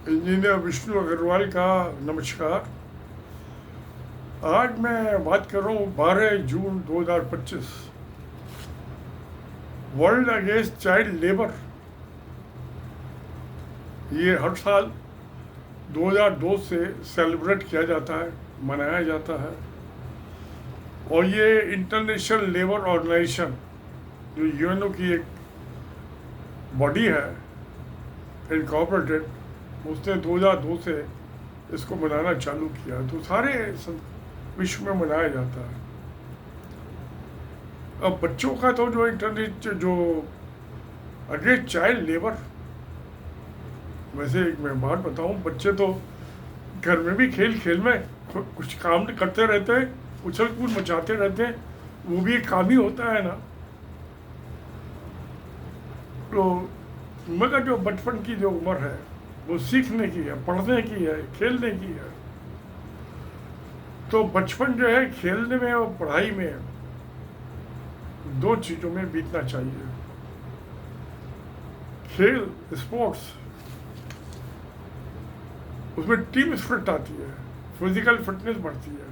Engineer Vishnu Agarwal का नमस्कार। आज मैं बात कर रहा हूँ 12 जून 2025, वर्ल्ड अगेंस्ट चाइल्ड लेबर। ये हर साल 2002 से सेलिब्रेट किया जाता है, मनाया जाता है। और ये इंटरनेशनल लेबर ऑर्गेनाइजेशन जो यूएनओ की एक बॉडी है, इनकॉर्पोरेटेड, उसने 2002 से इसको मनाना चालू किया। तो सारे विश्व में मनाया जाता है। अब बच्चों का तो जो इंटरनेट जो अगेंस्ट चाइल्ड लेबर, वैसे एक मैं बात बताऊं, बच्चे तो घर में भी खेल खेल में कुछ काम करते रहते हैं, उछल कूद मचाते रहते हैं, वो भी एक काम ही होता है ना। तो मगर जो बचपन की जो उम्र है वो सीखने की है, पढ़ने की है, खेलने की है। तो बचपन जो है खेलने में और पढ़ाई में, दो चीज़ों में बीतना चाहिए। खेल, स्पोर्ट्स, उसमें टीम स्पिरिट आती है, फिजिकल फिटनेस बढ़ती है,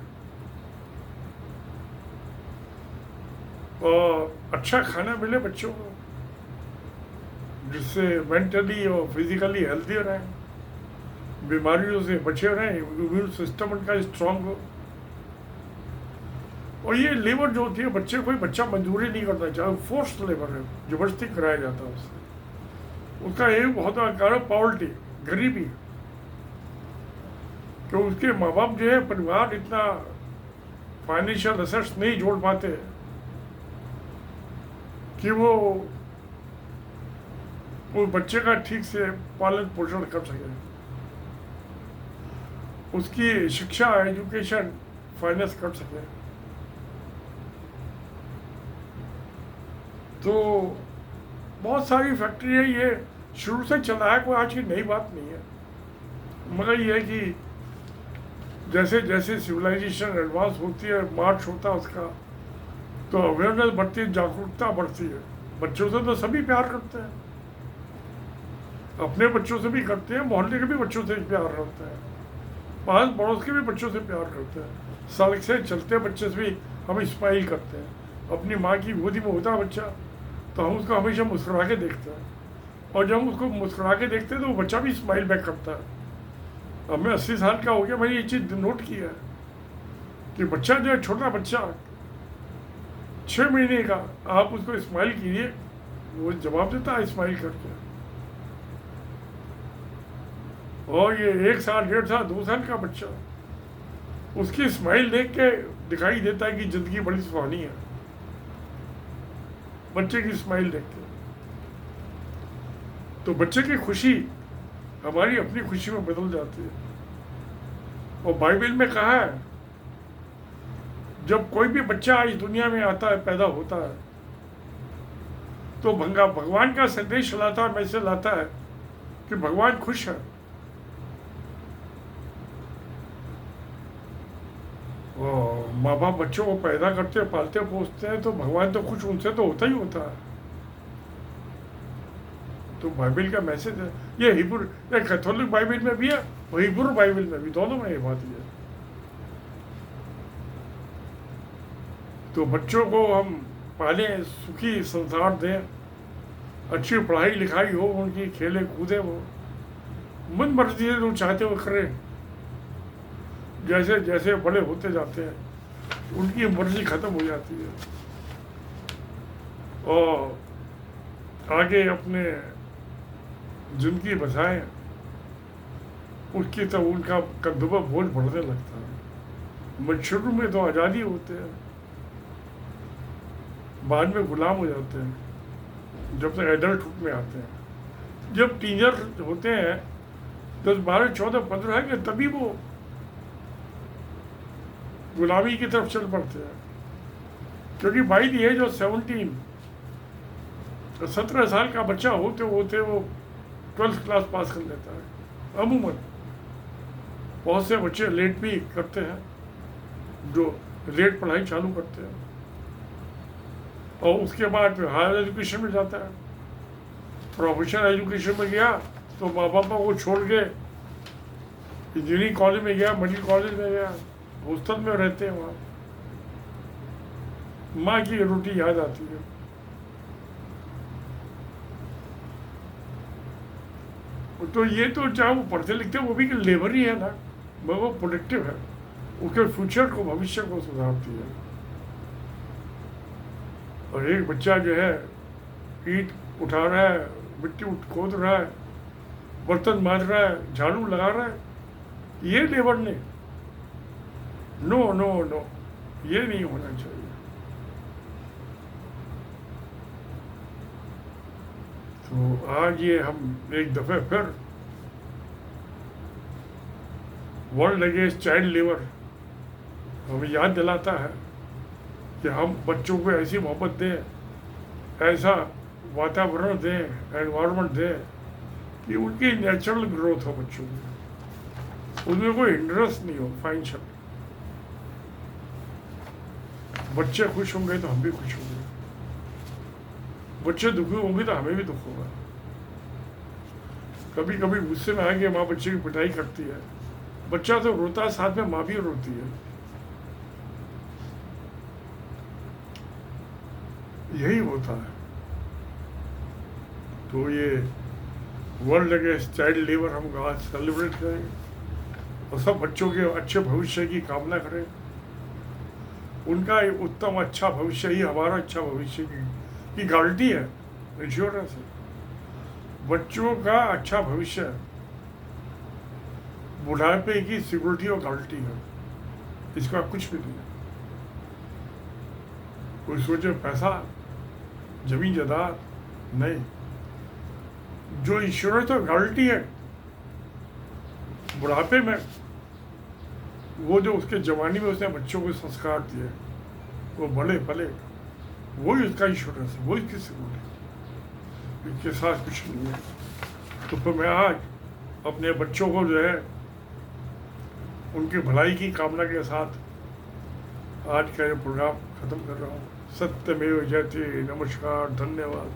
और अच्छा खाना मिले बच्चों को जिससे मेंटली और फिजिकली हेल्दी रहें, बीमारियों से बचे रहें, इम्यून सिस्टम उनका स्ट्रांग हो। और ये लेबर जो होती है, बच्चे कोई बच्चा मंजूरी नहीं करना चाहे, फोर्स लेबर है, जबरदस्ती कराया जाता है उससे। उसका एक बहुत बड़ा कारण पॉवर्टी, गरीबी, कि उसके माँ बाप जो है, परिवार इतना फाइनेंशियल एसेट्स नहीं जोड़ पाते कि वो उस बच्चे का ठीक से पालन पोषण कर सके, उसकी शिक्षा, एजुकेशन फाइनेंस कर सके। तो बहुत सारी फैक्ट्री है, ये शुरू से चला है, कोई आज की नई बात नहीं है। मगर ये है कि जैसे जैसे सिविलाइजेशन एडवांस होती है, मार्च होता है उसका, तो अवेयरनेस बढ़ती है, जागरूकता बढ़ती है। बच्चों से तो सभी प्यार करते हैं, अपने बच्चों से भी करते हैं, मोहल्ले के भी बच्चों से प्यार करते हैं, पास पड़ोस के भी बच्चों से प्यार करते हैं। सड़क से चलते बच्चे से भी हम स्माइल करते हैं। अपनी माँ की गोदी में होता है बच्चा, तो हम उसको हमेशा मुस्कुरा के देखते हैं, और जब हम उसको मुस्कुरा के देखते हैं तो वो बच्चा भी स्माइल बैक करता है। अब मैं 80 साल का हो गया, मैंने ये चीज़ नोट किया है कि बच्चा जो है, छोटा बच्चा 6 महीने का, आप उसको स्माइल कीजिए, वो जवाब देता है स्माइल करके। और ये 1 साल, 1.5 साल, 2 साल का बच्चा, उसकी स्माइल देख के दिखाई देता है कि जिंदगी बड़ी सुहानी है, बच्चे की स्माइल देख के। तो बच्चे की खुशी हमारी अपनी खुशी में बदल जाती है। और बाइबल में कहा है, जब कोई भी बच्चा इस दुनिया में आता है, पैदा होता है, तो भगवान का संदेश लाता है, मैसेज लाता है कि भगवान खुश है। और माँ बाप बच्चों को पैदा करते, पालते, पोसते हैं, तो भगवान तो खुश उनसे तो होता ही होता है। तो बाइबल का मैसेज है ये। हिब्रू, ये कैथोलिक बाइबल में भी है और हिब्रू बाइबल में भी, दोनों में ये बात है। तो बच्चों को हम पालें, सुखी संसार दें, अच्छी पढ़ाई लिखाई हो उनकी, खेले कूदे वो, मन मर्जी से जो चाहते हो करें। जैसे जैसे बड़े होते जाते हैं उनकी मर्जी खत्म हो जाती है, और आगे अपने जिंदगी बसाएं, उसकी तो उनका कंधों पर बोझ बढ़ने लगता है। शुरू में तो आज़ादी होते हैं, बाद में गुलाम हो जाते हैं, जब तक एडल्टहुड में आते हैं। जब टीनेजर होते हैं 10, 12, 14, 15 के, तभी वो गुलामी की तरफ चल पड़ते हैं। क्योंकि बाई दी एज ऑफ 17, 17 साल का बच्चा होते होते वो 12th क्लास पास कर लेता है अमूमन। बहुत से बच्चे लेट भी करते हैं, जो लेट पढ़ाई चालू करते हैं, और उसके बाद हायर एजुकेशन में जाता है। प्रोफेशनल एजुकेशन में गया तो माँ बाप को छोड़ के इंजीनियरिंग कॉलेज में गया, मेडिकल कॉलेज में गया, हॉस्टल में रहते हैं वहाँ, माँ की रोटी याद आती है। तो ये तो चाहे वो पढ़ते लिखते वो भी लेबर ही है ना, वो प्रोडक्टिव है, उसके फ्यूचर को, भविष्य को सुधारती है। और एक बच्चा जो है ईंट उठा रहा है, मिट्टी खोद रहा है, बर्तन मांज रहा है, झाड़ू लगा रहा है, ये लेबर नहीं। नो नो नो, ये नहीं होना चाहिए। तो आज ये हम एक दफे फिर वर्ल्ड अगेंस्ट चाइल्ड लेबर हमें याद दिलाता है कि हम बच्चों को ऐसी मोहब्बत दें, ऐसा वातावरण दें, एनवायरनमेंट दें कि उनकी नेचुरल ग्रोथ हो बच्चों में, उनमें कोई हिंड्रेंस नहीं हो फाइनेंशियल। बच्चे खुश होंगे तो हम भी खुश होंगे, बच्चे दुखी होंगे तो हमें भी दुख होगा। कभी कभी गुस्से में आएंगे, माँ बच्चे की पिटाई करती है, बच्चा तो रोता है, साथ में माँ भी रोती है। यही होता है। तो ये वर्ल्ड अगेंस्ट चाइल्ड लेबर हम आज सेलिब्रेट करेंगे और सब बच्चों के अच्छे भविष्य की कामना करें। उनका उत्तम अच्छा भविष्य ही हमारा अच्छा भविष्य की गारंटी है, इंश्योरेंस है। बच्चों का अच्छा भविष्य बुढ़ापे की सिक्योरिटी और गारंटी है, इसका कुछ भी नहीं है। कोई सोचे पैसा, जमीन जायदाद नहीं, जो इंश्योरेंस और गारंटी है बुढ़ापे में, वो जो उसके जवानी में उसने बच्चों को संस्कार दिए, वो बड़े भले, वही उसका इंश्योरेंस है, वही इसकी सिक्योरिटी, इसके साथ कुछ नहीं है। तो फिर मैं आज अपने बच्चों को जो है उनकी भलाई की कामना के साथ आज का ये प्रोग्राम खत्म कर रहा हूँ। सत्यमेव जयते। नमस्कार, धन्यवाद।